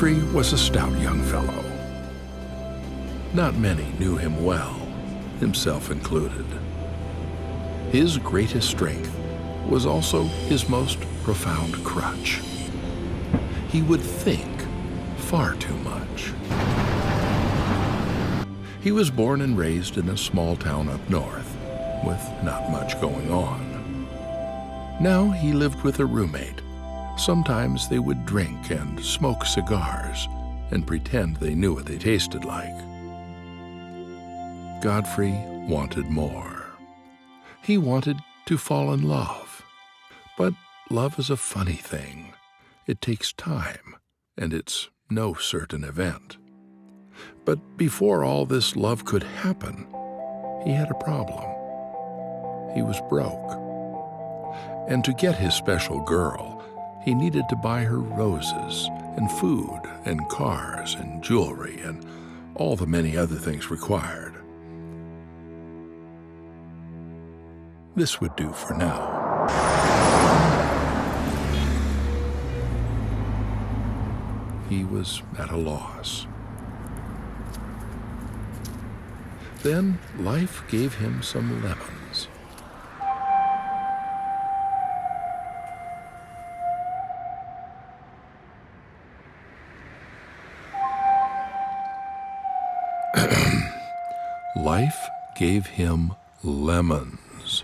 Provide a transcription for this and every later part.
Godfrey was a stout young fellow. Not many knew him well, himself included. His greatest strength was also his most profound crutch. He would think far too much. He was born and raised in a small town up north, with not much going on. Now he lived with a roommate. Sometimes they would drink and smoke cigars and pretend they knew what they tasted like. Godfrey wanted more. He wanted to fall in love. But love is a funny thing. It takes time, and it's no certain event. But before all this love could happen, he had a problem. He was broke. And to get his special girl, he needed to buy her roses and food and cars and jewelry and all the many other things required. This would do for now. He was at a loss. Then life gave him some lemons. Life gave him lemons.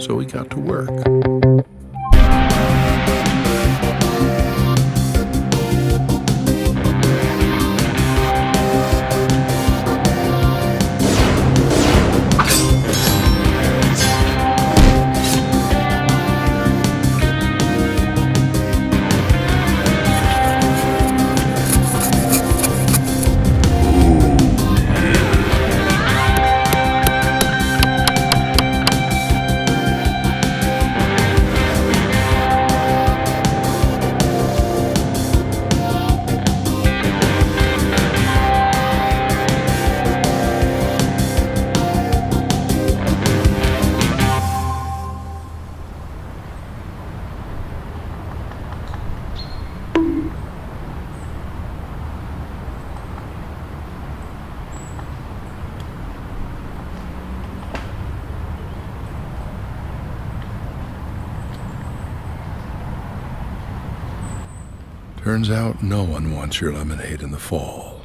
So he got to work. Turns out no one wants your lemonade in the fall.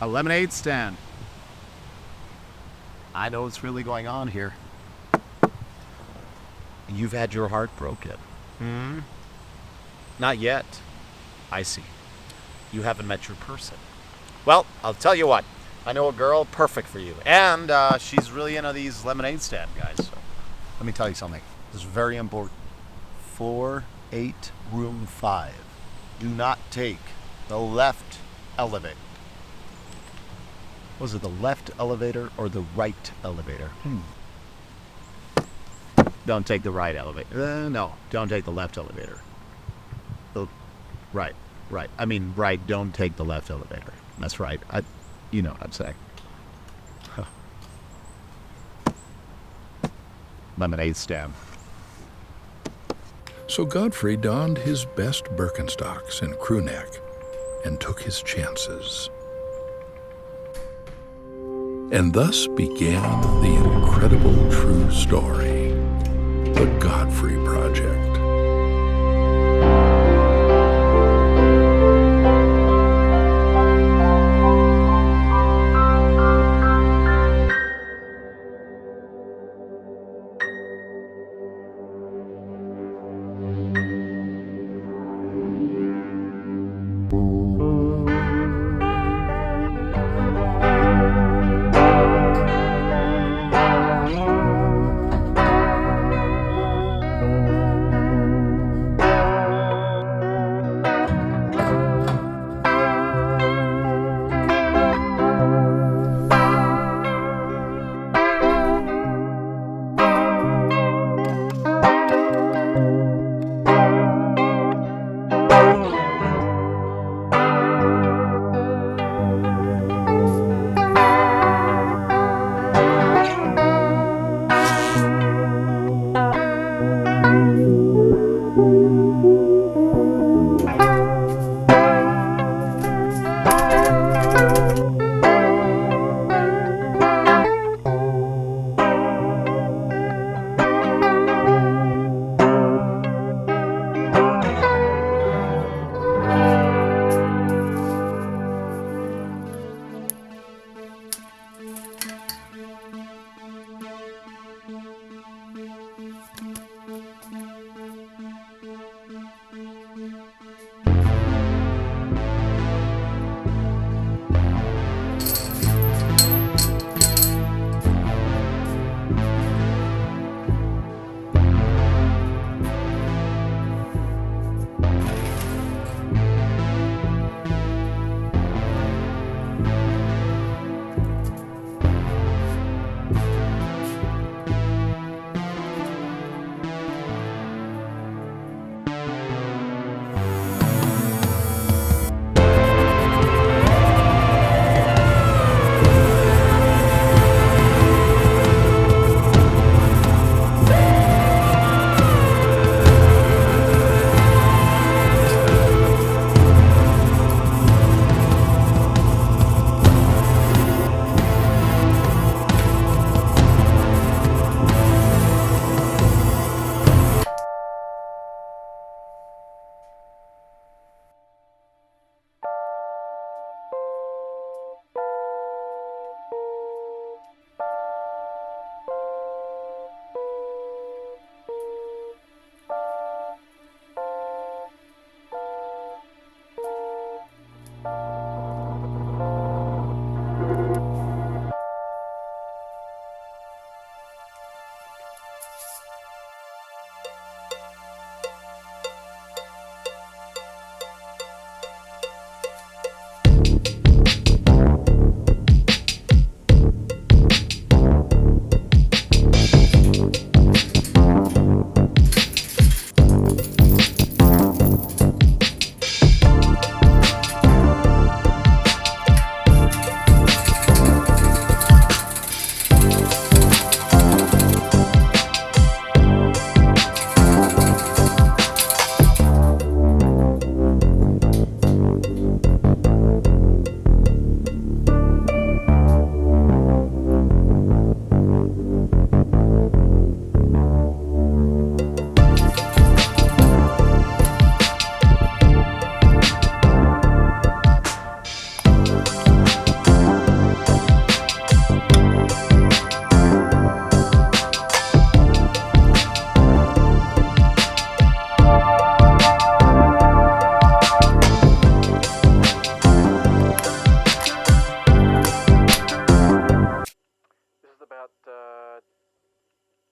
A lemonade stand. I know what's really going on here. You've had your heart broken. Not yet. I see. You haven't met your person. Well, I'll tell you what. I know a girl perfect for you. And she's really into these lemonade stand guys. So let me tell you something. This is very important. 4-8 room 5. Do not take the left elevator. Was it the left elevator or the right elevator? Don't take the right elevator. No, don't take the left elevator. Right. I mean, right, don't take the left elevator. That's right. You know what I'm saying. Lemonade stand. So Godfrey donned his best Birkenstocks and crew neck and took his chances. And thus began the incredible true story, the Godfrey Project.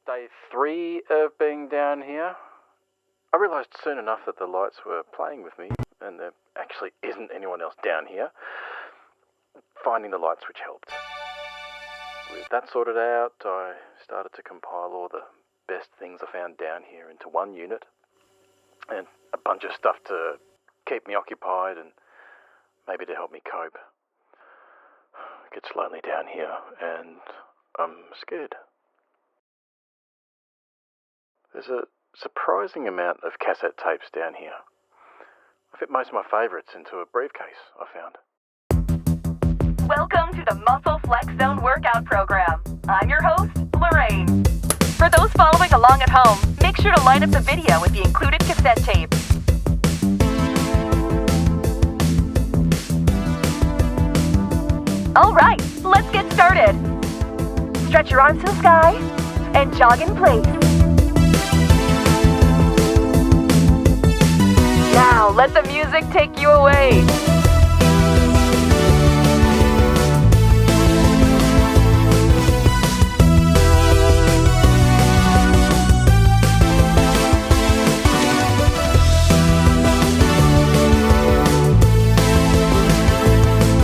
Day 3 of being down here. I realised soon enough that the lights were playing with me and there actually isn't anyone else down here. Finding the light switch helped. With that sorted out, I started to compile all the best things I found down here into one unit and a bunch of stuff to keep me occupied and maybe to help me cope. It gets lonely down here and I'm scared. There's a surprising amount of cassette tapes down here. I fit most of my favourites into a briefcase I found. Welcome to the Muscle Flex Zone workout program. I'm your host, Lorraine. For those following along at home, make sure to line up the video with the included cassette tape. All right, let's get started. Stretch your arms to the sky and jog in place. Now, let the music take you away.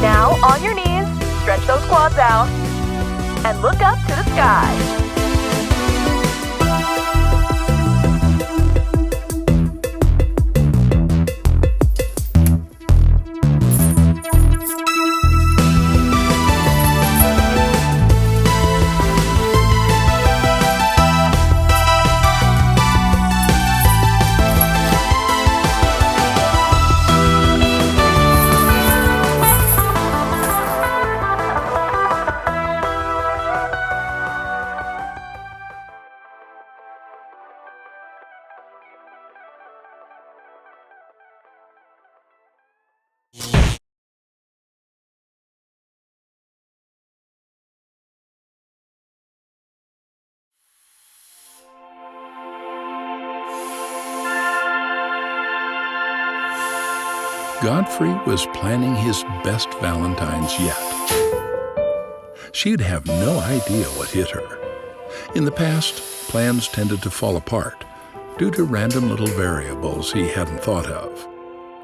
Now, on your knees, stretch those quads out and look up to the sky. Godfrey was planning his best Valentine's yet. She'd have no idea what hit her. In the past, plans tended to fall apart due to random little variables he hadn't thought of.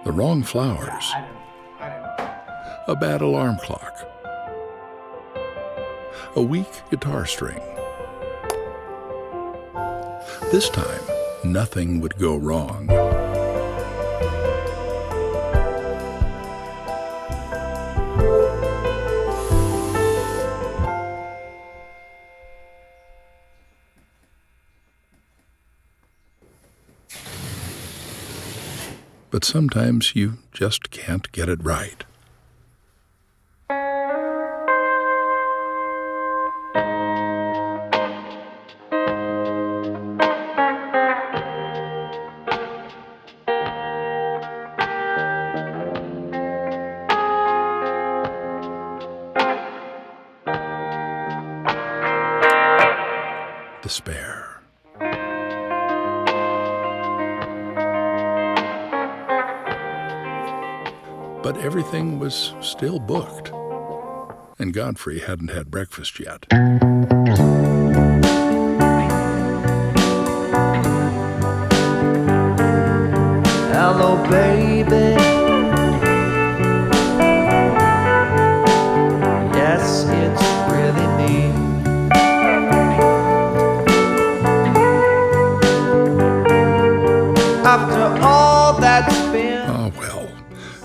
The wrong flowers, a bad alarm clock, a weak guitar string. This time, nothing would go wrong. but sometimes you just can't get it right. Despair. But everything was still booked, and Godfrey hadn't had breakfast yet. Hello, baby. Yes, it's really me. After all that's been, Ah, well,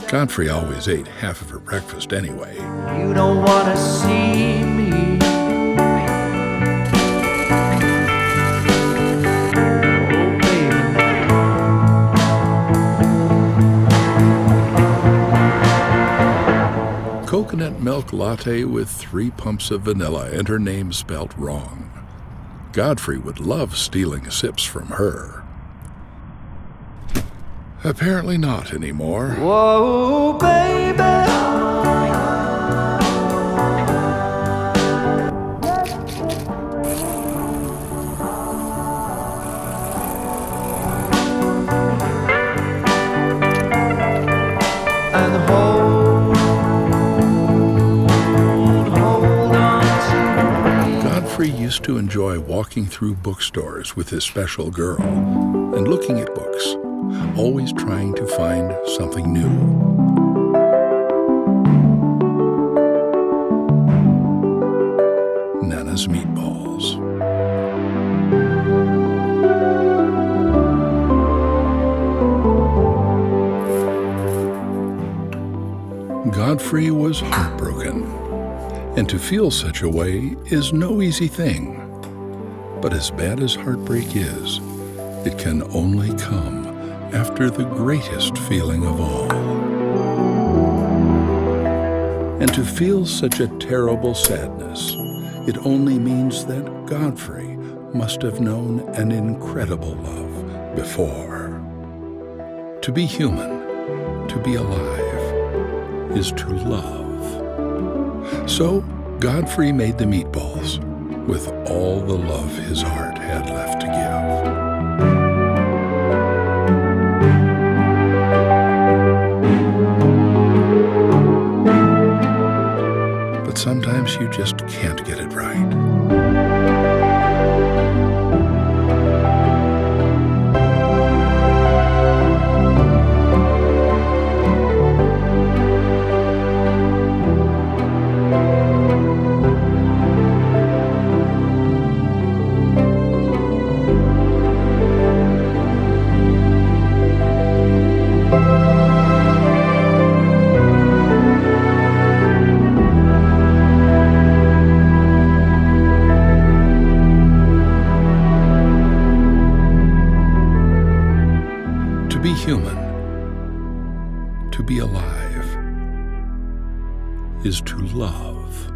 Godfrey always ate half of her breakfast anyway. you don't wanna see me. Oh, baby. Coconut milk latte with 3 pumps of vanilla and her name spelt wrong. Godfrey would love stealing sips from her. Apparently not anymore. Whoa, baby. And hold on to me. Godfrey used to enjoy walking through bookstores with his special girl and looking at books, always trying to find something new. Nana's meatballs. Godfrey was heartbroken, and to feel such a way is no easy thing. But as bad as heartbreak is, it can only come after the greatest feeling of all. And to feel such a terrible sadness, it only means that Godfrey must have known an incredible love before. To be human, to be alive, is to love. So Godfrey made the meatballs with all the love his heart had left to give. But sometimes you just can't get it right. To be human, to be alive, is to love.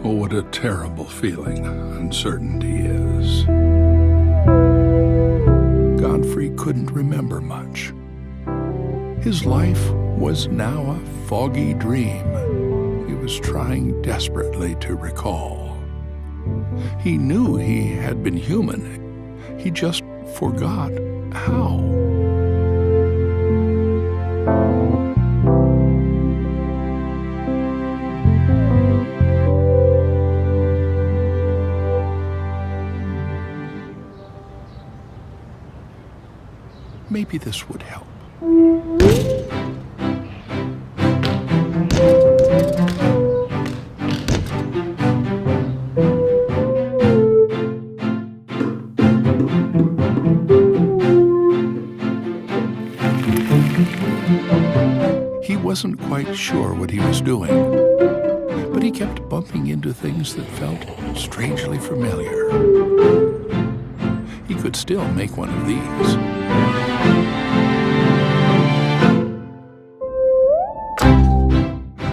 Oh, what a terrible feeling uncertainty is. couldn't remember much. His life was now a foggy dream he was trying desperately to recall. He knew he had been human. He just forgot how. Maybe this would help. He wasn't quite sure what he was doing, but he kept bumping into things that felt strangely familiar. He could still make one of these.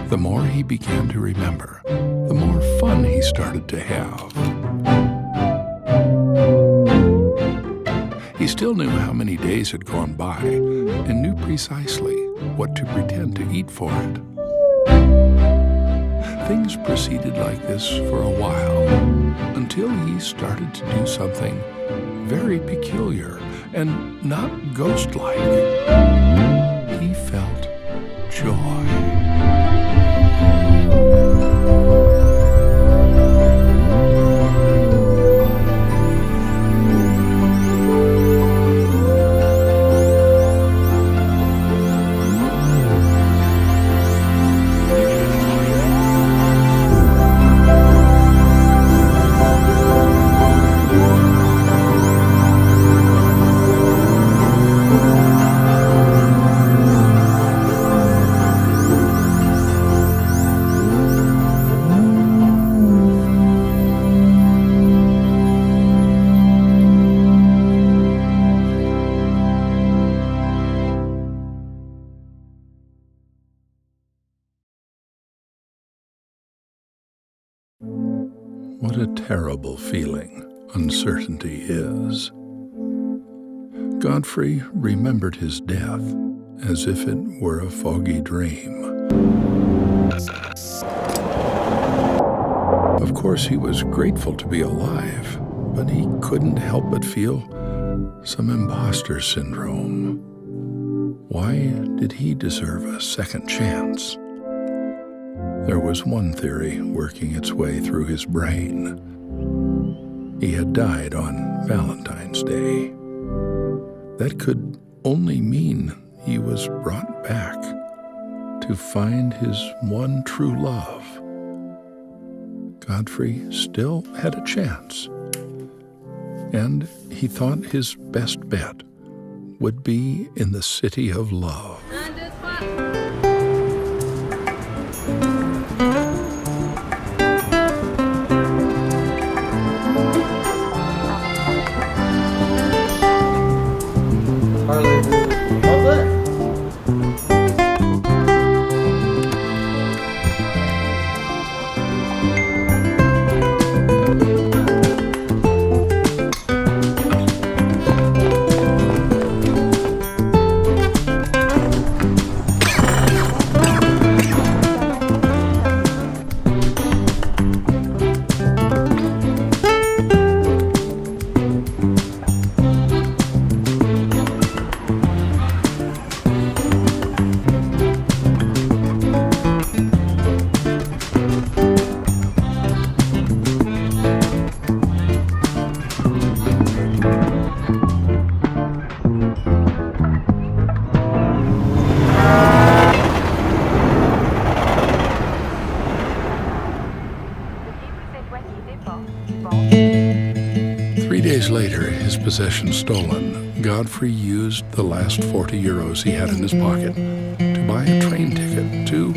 The more he began to remember, the more fun he started to have. He still knew how many days had gone by and knew precisely what to pretend to eat for it. Things proceeded like this for a while until he started to do something very peculiar and not ghost-like. He felt joy. What a terrible feeling uncertainty is. Godfrey remembered his death as if it were a foggy dream. Of course, he was grateful to be alive, but he couldn't help but feel some imposter syndrome. Why did he deserve a second chance? There was one theory working its way through his brain. He had died on Valentine's Day. That could only mean he was brought back to find his one true love. Godfrey still had a chance, and he thought his best bet would be in the city of love. Later, his possessions stolen, Godfrey used the last 40 euros he had in his pocket to buy a train ticket to,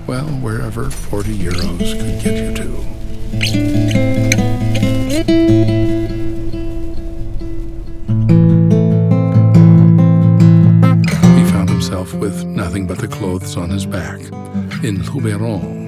well, wherever 40 euros could get you to. He found himself with nothing but the clothes on his back in Luberon.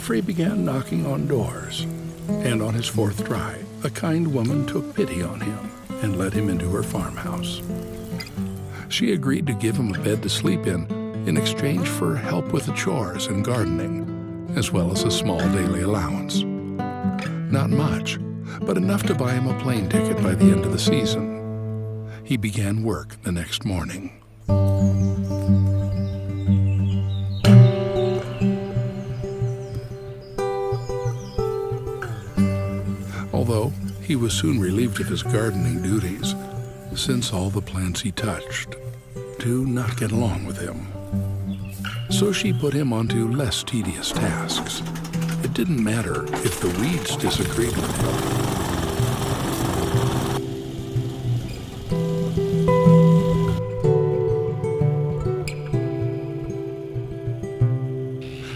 Godfrey began knocking on doors, and on his fourth try, a kind woman took pity on him and let him into her farmhouse. She agreed to give him a bed to sleep in exchange for help with the chores and gardening, as well as a small daily allowance. Not much, but enough to buy him a plane ticket by the end of the season. He began work the next morning. Although he was soon relieved of his gardening duties, since all the plants he touched do not get along with him. So she put him onto less tedious tasks. It didn't matter if the weeds disagreed with him.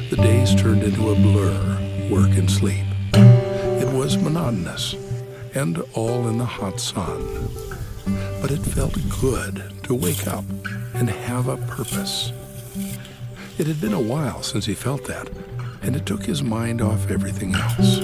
The days turned into a blur, work and sleep. It was monotonous, and all in the hot sun. But it felt good to wake up and have a purpose. It had been a while since he felt that, and it took his mind off everything else.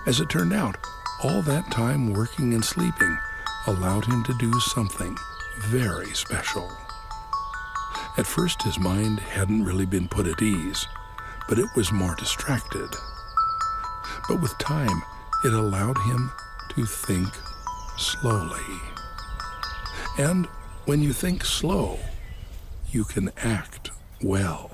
As it turned out, all that time working and sleeping allowed him to do something very special. At first, his mind hadn't really been put at ease, but it was more distracted. But with time, it allowed him to think slowly. And when you think slow, you can act well.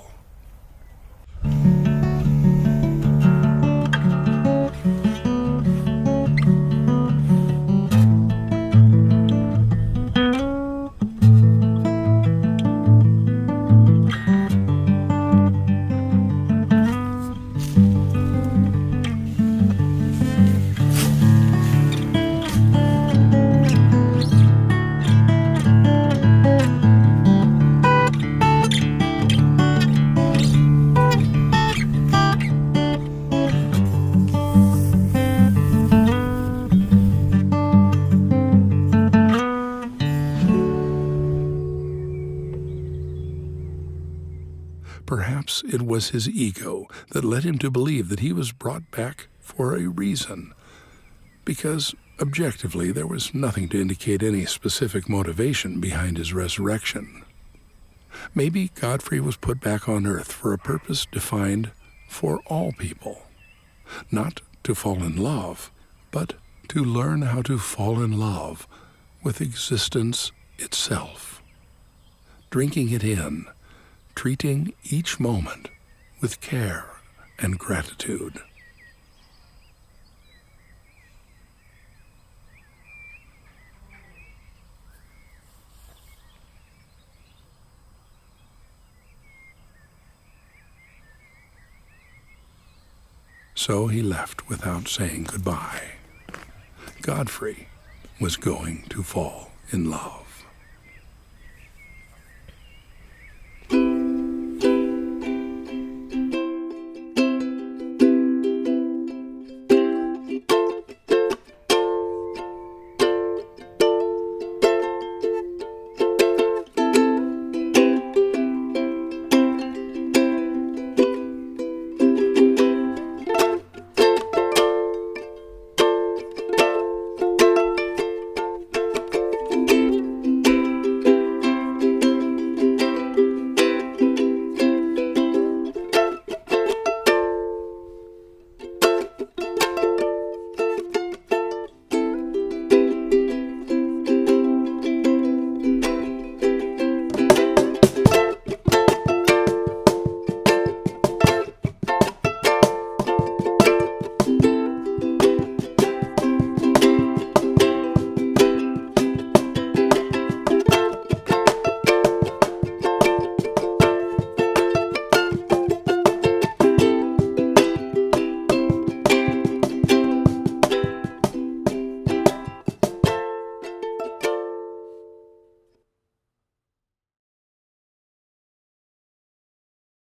Perhaps it was his ego that led him to believe that he was brought back for a reason, because objectively there was nothing to indicate any specific motivation behind his resurrection. Maybe Godfrey was put back on Earth for a purpose defined for all people, not to fall in love, but to learn how to fall in love with existence itself, drinking it in, treating each moment with care and gratitude. So he left without saying goodbye. Godfrey was going to fall in love.